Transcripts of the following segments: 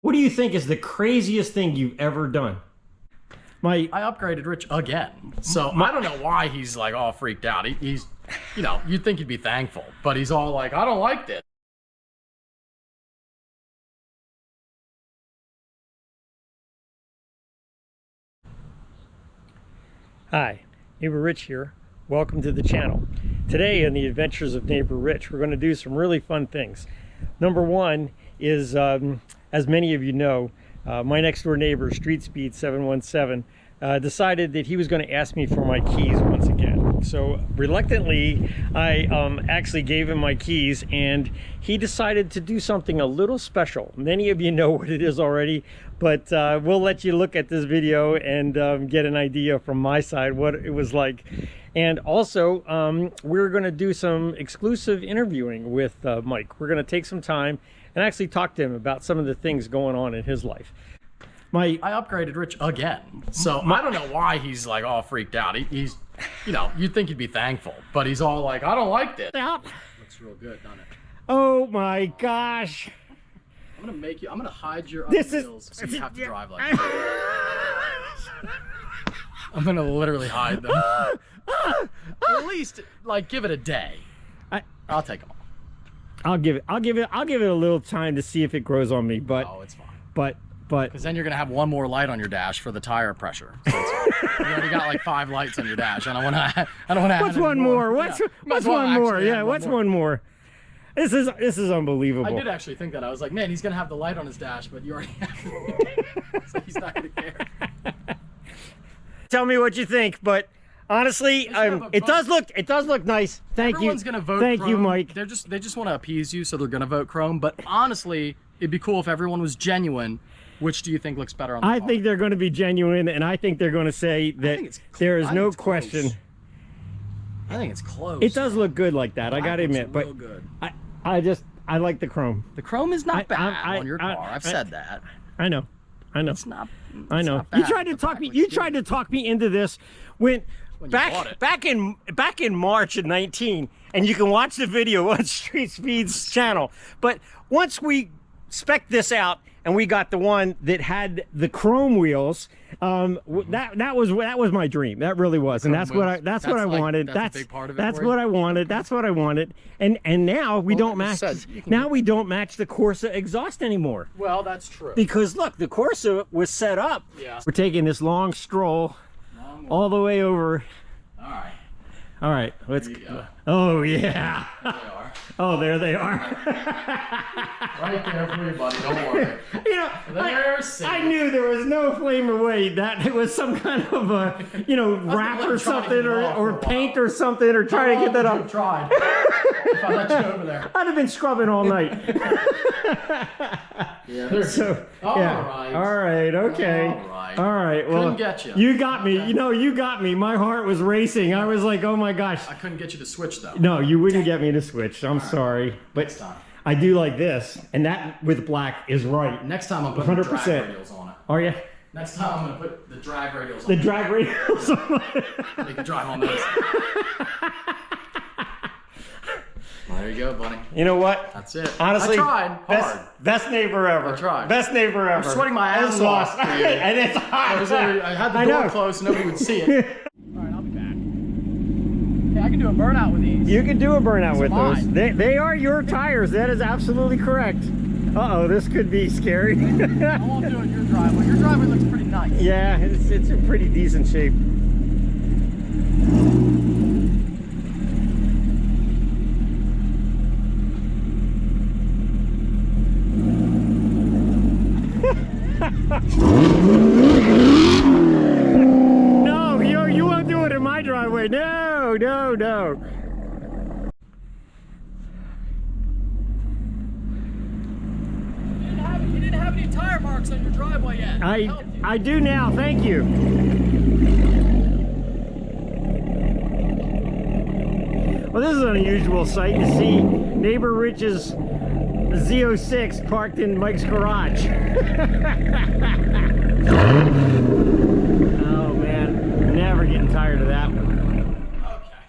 What do you think is the craziest thing you've ever done? I upgraded Rich again. So I don't know why he's like all freaked out. He's, you know, you'd think he'd be thankful, but he's all like, I don't like this. Hi, Neighbor Rich here. Welcome to the channel. Today in the adventures of Neighbor Rich, we're going to do some really fun things. Number one is, as many of you know, my next door neighbor, STREETSPEED717, decided that he was going to ask me for my keys once again. So reluctantly, I actually gave him my keys, and he decided to do something a little special. Many of you know what it is already, but we'll let you look at this video and get an idea from my side what it was like. And also, we're going to do some exclusive interviewing with Mike. We're going to take some time and actually talk to him about some of the things going on in his life. I upgraded Rich again. So I don't know why he's like all freaked out. He's, you know, you'd think he'd be thankful, but he's all like, I don't like this. Looks real good, doesn't it? Oh my gosh. I'm going to make you, I'm going to hide your other wheels so you have to drive like this. I'm going to literally hide them. At least, like, give it a day. I'll take them off. I'll give it a little time to see if it grows on me, but oh, it's fine. But because then you're gonna have one more light on your dash for the tire pressure. So you already got like 5 lights on your dash. I don't want to. What's one more? What's one more? Yeah, what's one more? This is unbelievable. I did actually think that. I was like, man, he's gonna have the light on his dash, but you already have it. So he's not gonna care. Tell me what you think, but honestly, it does look nice. Thank you. Everyone's gonna vote Thank Chrome. you, Mike. They just want to appease you, so they're gonna vote Chrome. But honestly, it'd be cool if everyone was genuine. Which do you think looks better on the car? I think they're going to be genuine, and I think they're going to say that there is no question. I think it's close. It does look good like that. I got to admit, but good. I like the chrome. The chrome is not bad on your car. I've said that. I know. It's not. I know. You tried to talk me. You tried to talk me into this when back in March of 19, and you can watch the video on Street Speed's channel. But once we spec'd this out, and we got the one that had the chrome wheels. That was my dream. That really was, and that's what I wanted. That's a big part of it. That's what I wanted. That's what I wanted. And now we don't match. Now we don't match the Corsa exhaust anymore. Well, that's true. Because look, the Corsa was set up. Yeah. We're taking this long stroll all the way over. All right. All right. Let's. Oh yeah. There they are. Oh, there they are. Right there for you, buddy. Don't worry. You know, I knew there was no flame or way that it was some kind of a, wrap or something, or paint or something, or try to get that off. Tried. If I let you over there, I'd have been scrubbing all night. Yeah. So, all right. All right. Okay. All right. Well, couldn't get you. You got me. Okay. You got me. My heart was racing. I was like, oh my gosh. I couldn't get you to switch though. No, you wouldn't get me to switch. I'm sorry, but I do like this, and that with black is right. Next time I'm putting 100%. The drag radials on it. Are you? Next time I'm going to put the drag radials on it. The drag radials on it. You can drive on those. Well, there you go, buddy. You know what? That's it. Honestly, I tried hard. Best neighbor ever. I tried. Best neighbor ever. I'm sweating my ass off. And it's hot. I had the door closed so nobody would see it. All right, I'll be back. Hey, I can do a burnout with these. You can do a burnout with those. They are your tires. That is absolutely correct. Uh-oh, this could be scary. I won't do it in your driveway. Your driveway looks pretty nice. Yeah, it's in pretty decent shape. No, you won't do it in my driveway. No, no, no. You didn't have any tire marks on your driveway yet. I do now. Thank you. Well, this is an unusual sight to see neighbor Rich's Z06 parked in Mike's garage. Oh man, never getting tired of that one. Okay.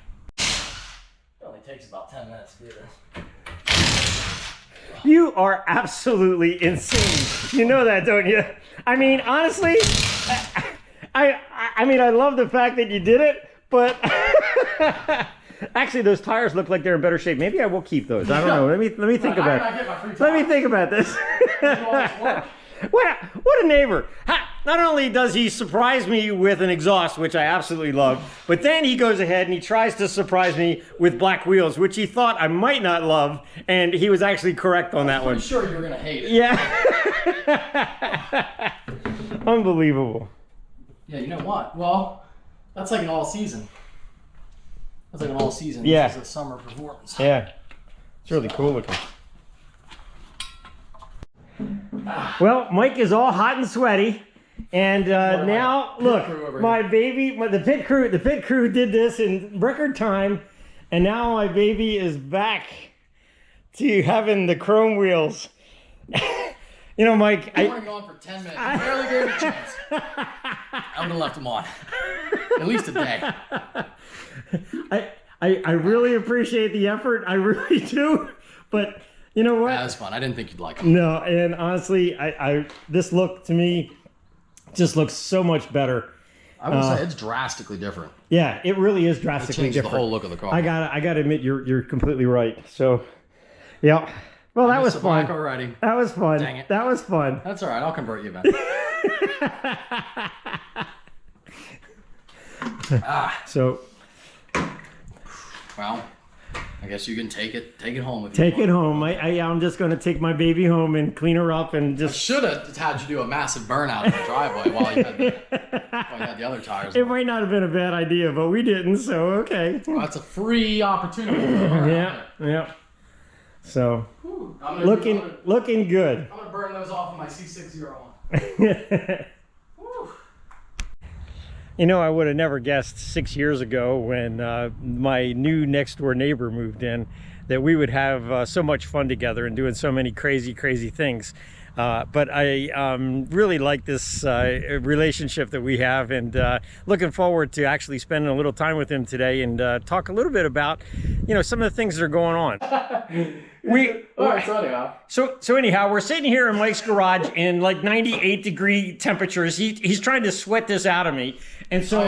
It only takes about 10 minutes to do this. You are absolutely insane. You know that, don't you? I mean, honestly, I mean, I love the fact that you did it, but actually, those tires look like they're in better shape. Maybe I will keep those. I don't know. Let me think about it. Let me think about this. What a neighbor. Not only does he surprise me with an exhaust, which I absolutely love, but then he goes ahead and he tries to surprise me with black wheels, which he thought I might not love, and he was actually correct on that one. I'm sure you're going to hate it. Yeah. Unbelievable. Yeah, you know what? Well, that's like an all season. That's like an all season. Yeah. This is a summer performance. Yeah. It's really cool looking. Well, Mike is all hot and sweaty, and now look, my baby, the pit crew did this in record time, and now my baby is back to having the chrome wheels. You know, Mike, I weren't on for 10 minutes. I barely gave it a chance. I would have left them on at least a day. I really appreciate the effort. I really do, but. You know what? That was fun. I didn't think you'd like them. No, and honestly, this look to me just looks so much better. I would say it's drastically different. Yeah, it really is drastically different. The whole look of the car. I gotta admit, you're completely right. So, yeah. Well, that was fun. Already. That was fun. Dang it. That was fun. That's all right. I'll convert you, man. So. Well. I guess you can take it home with you. Take it home. I'm just going to take my baby home and clean her up and just... I should have had you do a massive burnout in the driveway while you had the other tires. It might not have been a bad idea, but we didn't, so okay. Well, that's a free opportunity. Yeah. So, looking good. I'm going to burn those off of my C601. You know, I would have never guessed 6 years ago when my new next door neighbor moved in that we would have so much fun together and doing so many crazy things. But I really like this relationship that we have, and looking forward to actually spending a little time with him today and talk a little bit about, you know, some of the things that are going on. So anyhow, we're sitting here in Mike's garage in like 98-degree temperatures. He's trying to sweat this out of me, and so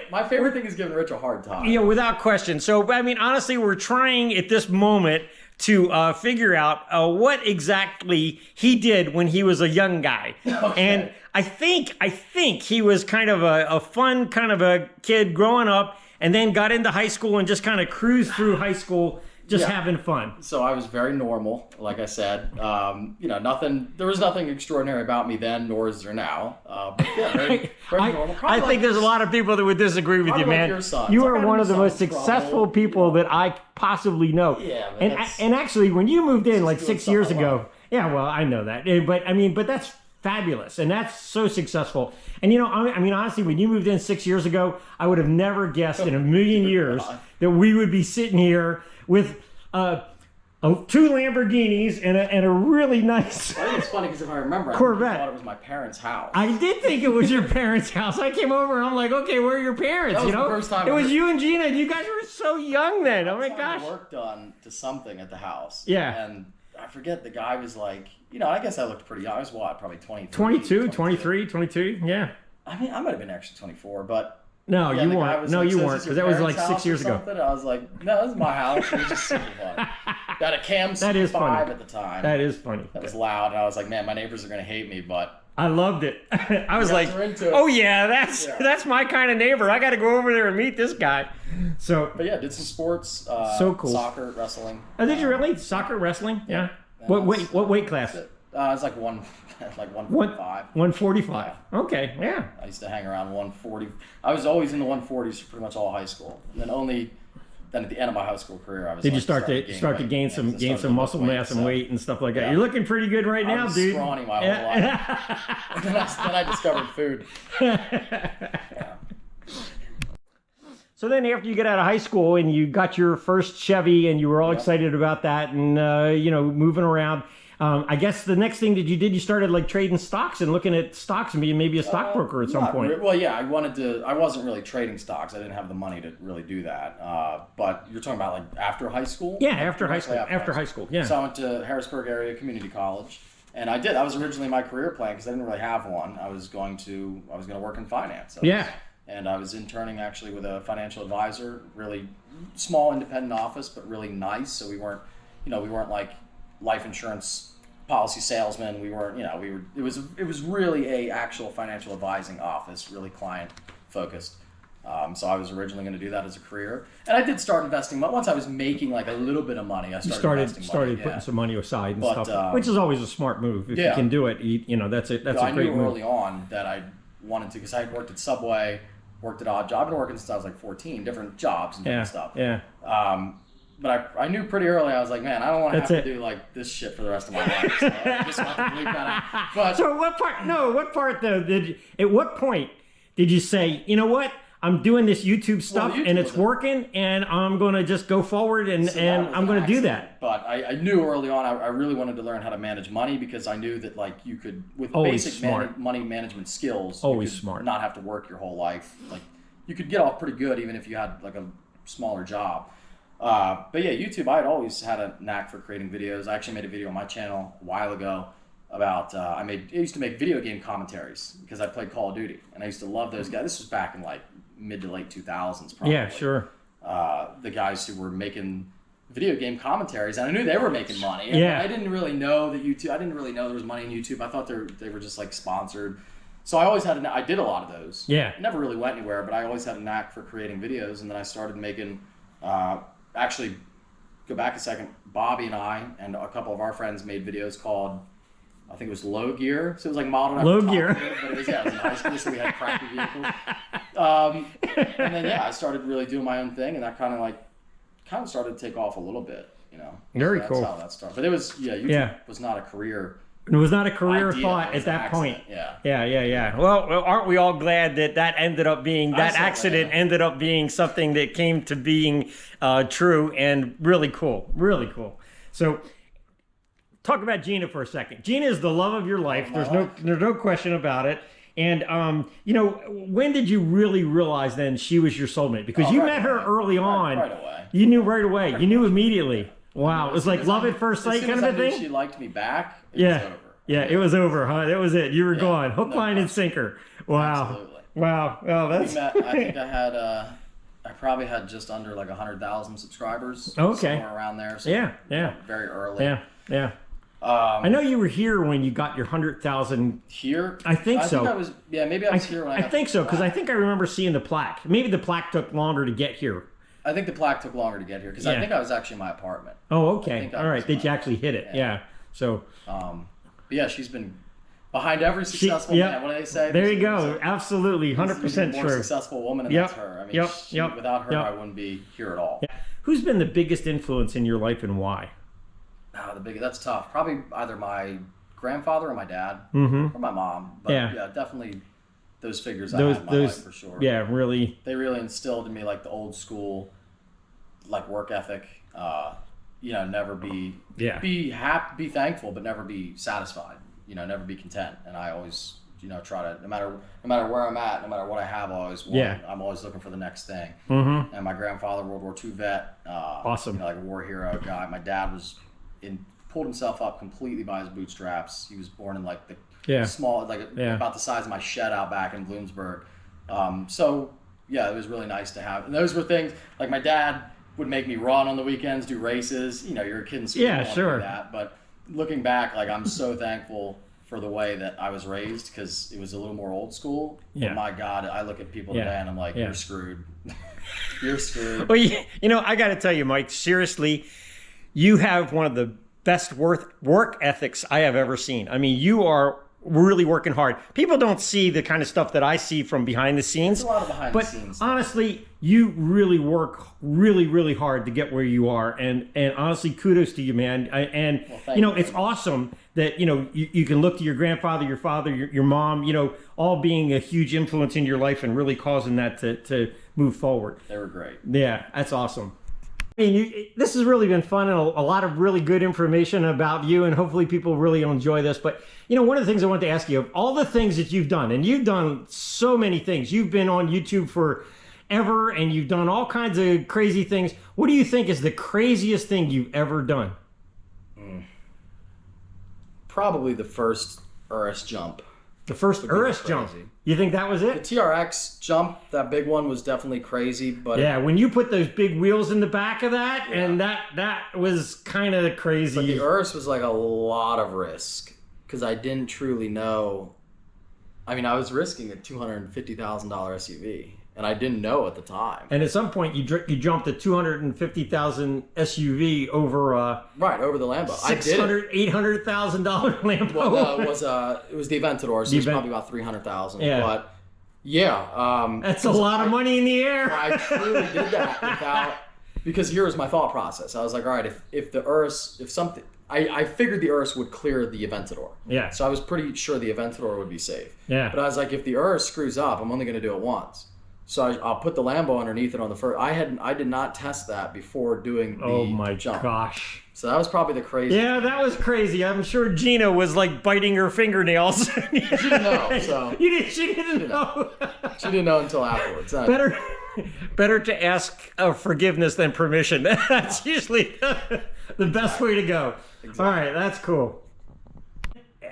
my favorite thing is giving Rich a hard time. Yeah, without question. So I mean, honestly, we're trying at this moment to figure out what exactly he did when he was a young guy. Okay. And I think he was kind of a fun kind of a kid growing up, and then got into high school and just kind of cruised through high school. Just having fun. So I was very normal, like I said. You know, there was nothing extraordinary about me then, nor is there now. But yeah, very normal. I think there's a lot of people that would disagree with you, man. Your son. You are one of the most successful people that I possibly know. Yeah, and actually, when you moved in like 6 years ago, yeah, well, I know that. But that's fabulous, and that's so successful. And you know, I mean, honestly, when you moved in 6 years ago, I would have never guessed in a million years that we would be sitting here with two Lamborghinis and a really nice I think it's funny because if I remember, Corvette. I thought it was my parents' house. I did think it was your parents' house. I came over and I'm like, okay, where are your parents? That was the first time it was you and Gina. You guys were so young then. Oh my gosh. Work done to something at the house. Yeah. And I forget, the guy was like, you know, I guess I looked pretty young. I was what, probably 22, 22, yeah. I mean, I might have been actually 24, but... No, you weren't. No, you weren't, because that was like 6 years ago. I was like, no, this is my house. It was just super fun. Got a Cam C5 at the time. That is funny. That was loud, and I was like, man, my neighbors are going to hate me, but... I loved it. I was like, oh yeah, that's my kind of neighbor. I got to go over there and meet this guy. So, but yeah, did some sports. So cool. Soccer, wrestling. Oh, did you really? Soccer, wrestling? Yeah. What weight class? It's like 145. 145. Yeah. Okay, yeah. I used to hang around 140. I was always in the 140s for pretty much all high school. And then at the end of my high school career, I was. Did you start to gain some muscle mass and weight and stuff like that? Yeah. You're looking pretty good right now, dude. I was scrawny my whole life. then I discovered food. Yeah. So then after you get out of high school and you got your first Chevy and you were all excited about that and, you know, moving around, I guess the next thing that you started like trading stocks and looking at stocks and being maybe a stockbroker at some point. Well, yeah, I wasn't really trading stocks. I didn't have the money to really do that. But you're talking about like after high school? Yeah, after high school. After high school, yeah. So I went to Harrisburg Area Community College. And I did. That was originally my career plan because I didn't really have one. I was going to work in finance. And I was interning actually with a financial advisor, really small independent office, but really nice. So we weren't like life insurance policy salesmen. It was really a actual financial advising office, really client focused. So I was originally going to do that as a career, and I did start investing. Once I was making like a little bit of money, I started putting some money aside and stuff, which is always a smart move if you can do it. That's a great move. I knew early on that I wanted to, because I had worked at Subway, worked at odd job. I've been working since I was like 14, different jobs and different stuff. Yeah. But I knew pretty early, I was like, man, I don't want to have to do like this shit for the rest of my life. So I just want to believe that. But so what part though? At what point did you say, you know what? I'm doing this YouTube stuff and it's working, and I'm going to just go forward and I'm going to do that. But I knew early on I really wanted to learn how to manage money, because I knew that like you could, with basic money management skills, not have to work your whole life. Like you could get off pretty good even if you had like a smaller job. But yeah, YouTube, I had always had a knack for creating videos. I actually made a video on my channel a while ago about, I used to make video game commentaries because I played Call of Duty, and I used to love those guys. This was back in like mid to late 2000s probably. Yeah, sure. The guys who were making video game commentaries, and I knew they were making money. And I didn't really know that YouTube, I didn't really know there was money in YouTube. I thought they were just like sponsored. So I always had I did a lot of those. Yeah. Never really went anywhere, but I always had a knack for creating videos, and then I started making, actually, go back a second, Bobby and I and a couple of our friends made videos called, I think it was Low Gear. So it was like modeled after Top Gear, but it was in high school, so we had crappy vehicles. And then I started really doing my own thing, and that kind of started to take off a little bit, Very so cool. That's how that started. But it was YouTube was not a career. It was not a career thought at that point. Yeah. Well, aren't we all glad that ended up being, that accident ended up being something that came to being true, and really cool. Really cool. So talk about Gina for a second. Gina is the love of your life. There's no question about it. And when did you really realize then she was your soulmate? Because you met her early on. Right away. You knew right away. You knew immediately. Wow, it was like love at first sight kind of a thing? She liked me back, it was over. Yeah, it was over, huh? That was it. You were gone. Hook, line, and sinker. Wow. Absolutely. Wow. Well, that's... We met, I think I probably had just under like 100,000 subscribers. Okay. Somewhere around there. So very early. Yeah. I know you were here when you got your 100,000. Here? I think so. Maybe I was here when I got think so, because I think I remember seeing the plaque. Maybe the plaque took longer to get here. I think the plaque took longer to get here, because I think I was actually in my apartment. Oh, okay. All right. Did you actually hit it? Yeah. So. But yeah, she's been behind every successful man. What do they say? There you go. Absolutely. 100% true. More successful woman, and that's her. I mean, without her, I wouldn't be here at all. Who's been the biggest influence in your life, and why? That's tough. Probably either my grandfather or my dad, or my mom. But yeah, definitely those figures I had in my life for sure. Yeah, really. They really instilled in me like the old school, like work ethic. Never be happy, be thankful, but never be satisfied. Never be content. And I always, try to, no matter where I'm at, no matter what I have, I'm always looking for the next thing. And my grandfather, World War II vet, awesome, like a war hero guy. My dad pulled himself up completely by his bootstraps. He was born in like the small, about the size of my shed out back in Bloomsburg. So yeah, it was really nice to have. And those were things like my dad would make me run on the weekends, do races. You're a kid in school. Yeah, sure. That. But looking back, like I'm so thankful for the way that I was raised, because it was a little more old school. Yeah. But my God, I look at people today and I'm like, you're screwed. You're screwed. Well, I got to tell you, Mike, seriously, you have one of the best work ethics I have ever seen. I mean, you are really working hard. People don't see the kind of stuff that I see from behind the scenes. There's a lot of behind the scenes. But honestly, you really work really, really hard to get where you are. And honestly, kudos to you, man. It's awesome that, you can look to your grandfather, your father, your mom, all being a huge influence in your life and really causing that to move forward. They were great. Yeah, that's awesome. I mean, this has really been fun and a lot of really good information about you, and hopefully people really enjoy this. But, you know, one of the things I want to ask you, of all the things that you've done, and you've done so many things. You've been on YouTube forever, and you've done all kinds of crazy things. What do you think is the craziest thing you've ever done? Probably the first URS jump. The first URS jump. You think that was it? The TRX jump, that big one, was definitely crazy. But yeah, when you put those big wheels in the back of that, and that was kind of crazy. But the URS was like a lot of risk because I didn't truly know. I mean, I was risking a $250,000 SUV, and I didn't know at the time. And at some point, you jumped a $250,000 SUV over right over the Lambo. $800,000 Lambo. Well, it was the Aventador, so it was probably about $300,000. Yeah. But yeah, that's a lot of money in the air. I truly did that because here was my thought process. I was like, all right, if the URS, if something. I figured the URS would clear the Aventador. Yeah. So I was pretty sure the Aventador would be safe. Yeah. But I was like, if the URS screws up, I'm only going to do it once. So I'll put the Lambo underneath it on the first. I did not test that before doing the jump. Gosh. So that was probably the craziest. Yeah, that was crazy. I'm sure Gina was like biting her fingernails. She didn't know. So she didn't know. She didn't know until afterwards. Better to ask forgiveness than permission. That's usually the best way to go. Exactly. All right, that's cool.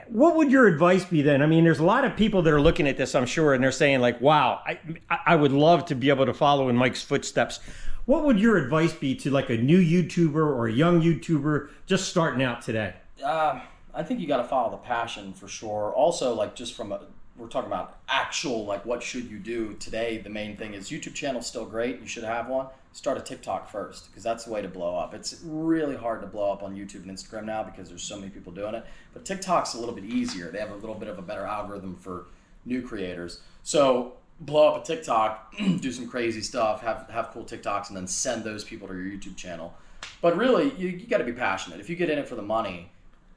What would your advice be then? I mean, there's a lot of people that are looking at this, I'm sure, and they're saying like, wow, I would love to be able to follow in Mike's footsteps. What would your advice be to like a new YouTuber or a young YouTuber just starting out today? I think you got to follow the passion for sure. Also, like just we're talking about actual, like what should you do today? The main thing is YouTube channel's still great. You should have one. Start a TikTok first because that's the way to blow up. It's really hard to blow up on YouTube and Instagram now because there's so many people doing it. But TikTok's a little bit easier. They have a little bit of a better algorithm for new creators. So blow up a TikTok, do some crazy stuff, have cool TikToks, and then send those people to your YouTube channel. But really, you got to be passionate. If you get in it for the money,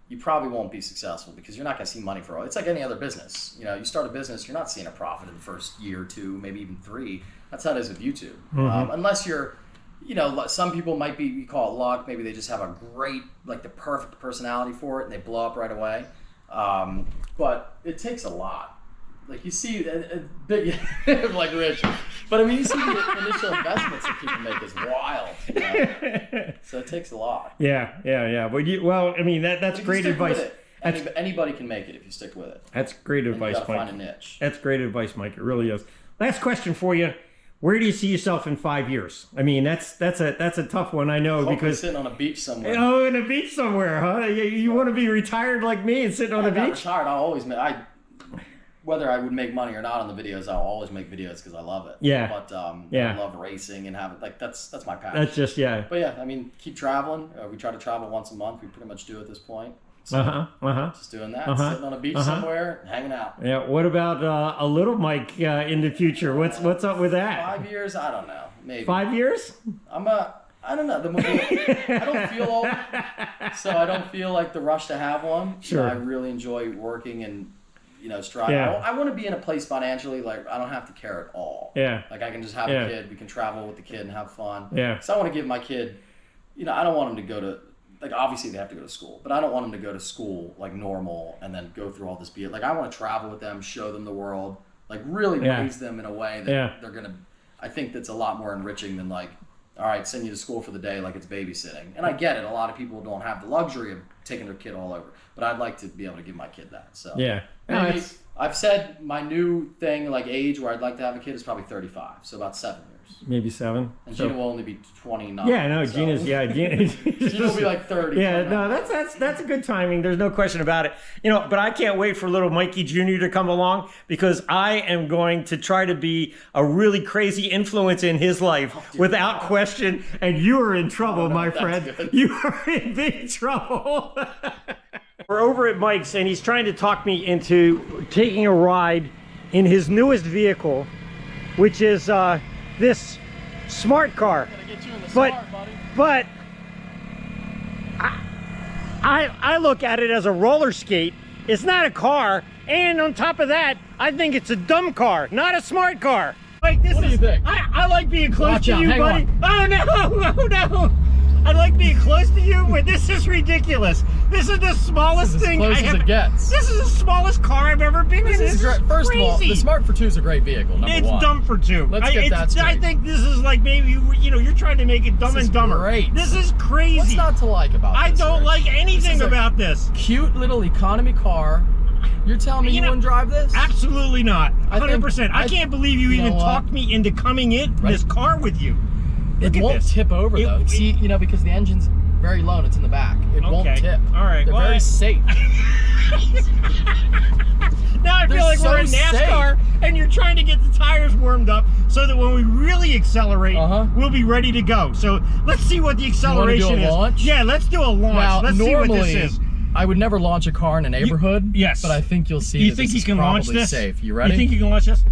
you probably won't be successful because you're not going to see money for it. It's like any other business. You know, you start a business, you're not seeing a profit in the first year or two, maybe even 3. That's how it is with YouTube. Mm-hmm. Unless you're, you know, some people might be, we call it luck. Maybe they just have a great, like the perfect personality for it and they blow up right away. But it takes a lot. Like you see a big, like Rich. But I mean, you see the initial investments that people make is wild. You know? So it takes a lot. Yeah. Well, I mean, that's great advice. Anybody can make it if you stick with it. That's great advice, you gotta Mike. Find a niche. That's great advice, Mike. It really is. Last question for you. Where do you see yourself in 5 years? I mean, that's a tough one, I know. Hopefully because sitting on a beach somewhere. Oh, in a beach somewhere, huh? You want to be retired like me and sitting on a beach? I'm retired. I'll always whether I would make money or not on the videos, I'll always make videos because I love it. Yeah. But I love racing and that's my passion. That's just But yeah, I mean, keep traveling. We try to travel once a month. We pretty much do at this point. So just doing that, sitting on a beach somewhere, hanging out. Yeah. What about a little Mike in the future? What's up with that? 5 years? I don't know. Maybe 5 years. I don't know. I don't feel old, so I don't feel like the rush to have one. Sure. You know, I really enjoy working and striving. Yeah. I want to be in a place financially like I don't have to care at all. Yeah. Like I can just have a kid. We can travel with the kid and have fun. Yeah. So I want to give my kid. I don't want him to go to. Like, obviously, they have to go to school. But I don't want them to go to school, like, normal and then go through all this. Like, I want to travel with them, show them the world, like, really raise them in a way that they're going to... I think that's a lot more enriching than, like, all right, send you to school for the day like it's babysitting. And I get it. A lot of people don't have the luxury of taking their kid all over. But I'd like to be able to give my kid that. So maybe I've said my new thing, like, age where I'd like to have a kid is probably 35. So about 7 years. Maybe 7. And Gina will only be 29. Yeah, no, so. Gina will be like 30. Yeah, no, that's a good timing. There's no question about it. But I can't wait for little Mikey Jr. to come along because I am going to try to be a really crazy influence in his life without question. And you are in trouble, my friend. Good. You are in big trouble. We're over at Mike's and he's trying to talk me into taking a ride in his newest vehicle, which is this smart car. But I look at it as a roller skate. It's not a car, and on top of that, I think it's a dumb car, not a smart car. Like this what do you think? I like being close to you, buddy. Oh no! Oh no! I like being close to you, but this is ridiculous. This is the smallest thing I have. As it gets. This is the smallest car I've ever been in. This is great. First of all, the Smart for 2 is a great vehicle. Number one. It's dumb for 2. Let's get that straight. I think this is like maybe you're trying to make it Dumb and Dumber. Great. This is crazy. What's not to like about this? I don't like anything about this. Cute little economy car. You're telling me you wouldn't drive this? Absolutely not. 100%. I can't believe you even talked me into coming in this car with you. It won't tip over though. See, because the engine's very low and it's in the back. It won't tip. All right. They're very safe. Now I feel like we're in NASCAR and you're trying to get the tires warmed up so that when we really accelerate, we'll be ready to go. So let's see what the acceleration is. Launch? Yeah, let's do a launch. Now, let's see what this is. I would never launch a car in a neighborhood. Yes. But I think you'll see you think you can launch this? Safe. You ready? You think you can launch this?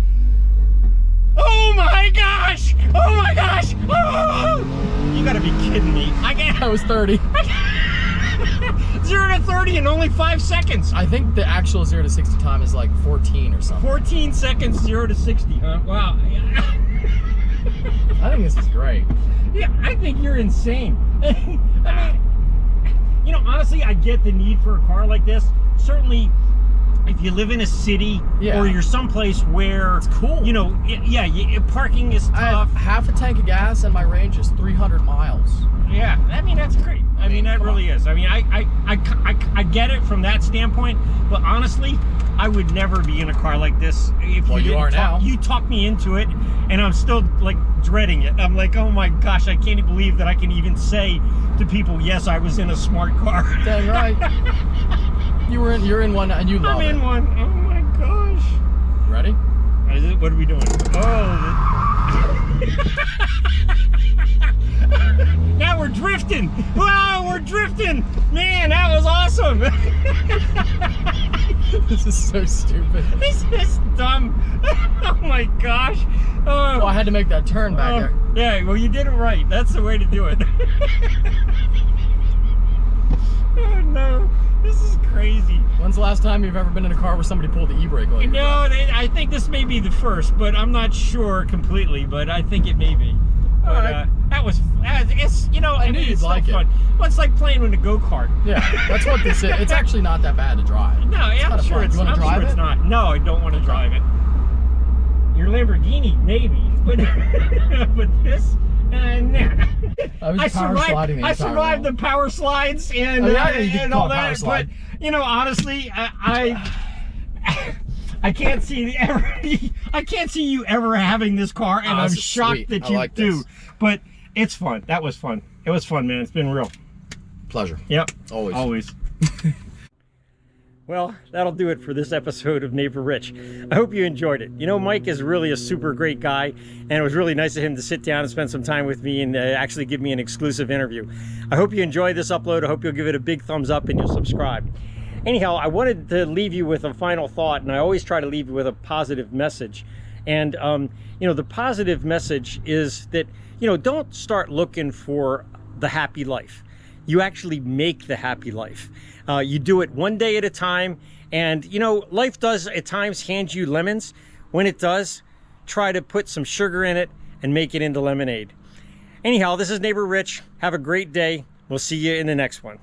Oh my gosh! Oh my gosh! Oh! You gotta be kidding me. I was 30. 0 to 30 in only 5 seconds. I think the actual 0 to 60 time is like 14 or something. 14 seconds, 0 to 60, huh? Wow. I think this is great. Yeah, I think you're insane. I mean, honestly, I get the need for a car like this. Certainly, if you live in a city or you're someplace where it's cool, parking is tough. I have half a tank of gas and my range is 300 miles. Yeah, I mean that's great. I mean that really is. I mean I get it from that standpoint, but honestly, I would never be in a car like this. If you are now. You talked me into it, and I'm still like dreading it. I'm like, oh my gosh, I can't even believe that I can even say to people, yes, I was in a smart car. Dang right. You're in one and you love it. I'm in one. Oh my gosh. Ready? What are we doing? Oh. Now we're drifting. Wow, we're drifting. Man, that was awesome. This is so stupid. This is dumb. Oh my gosh. Oh. Well, I had to make that turn back there. Yeah, well, you did it right. That's the way to do it. Oh no. This is crazy. When's the last time you've ever been in a car where somebody pulled the e-brake on you? No, I think this may be the first, but I'm not sure completely, but I think it may be. But, that was, it's, I knew you'd like fun. Well, it's like playing with a go-kart. Yeah, that's what this is. It's actually not that bad to drive. No, I'm sure it's not. No, I don't want to drive it. Your Lamborghini, maybe, but this, nah. I survived the power slides and, and all that, but honestly, I can't see you ever having this car, and I'm shocked that you do. But it's fun. That was fun. It was fun, man. It's been real. Pleasure. Yep. Always. Well, that'll do it for this episode of Neighbor Rich. I hope you enjoyed it. Mike is really a super great guy, and it was really nice of him to sit down and spend some time with me and actually give me an exclusive interview. I hope you enjoyed this upload. I hope you'll give it a big thumbs up and you'll subscribe. Anyhow, I wanted to leave you with a final thought, and I always try to leave you with a positive message. And, the positive message is that, don't start looking for the happy life. You actually make the happy life. You do it one day at a time, and life does at times hand you lemons. When it does, try to put some sugar in it and make it into lemonade. Anyhow, this is Neighbor Rich. Have a great day. We'll see you in the next one.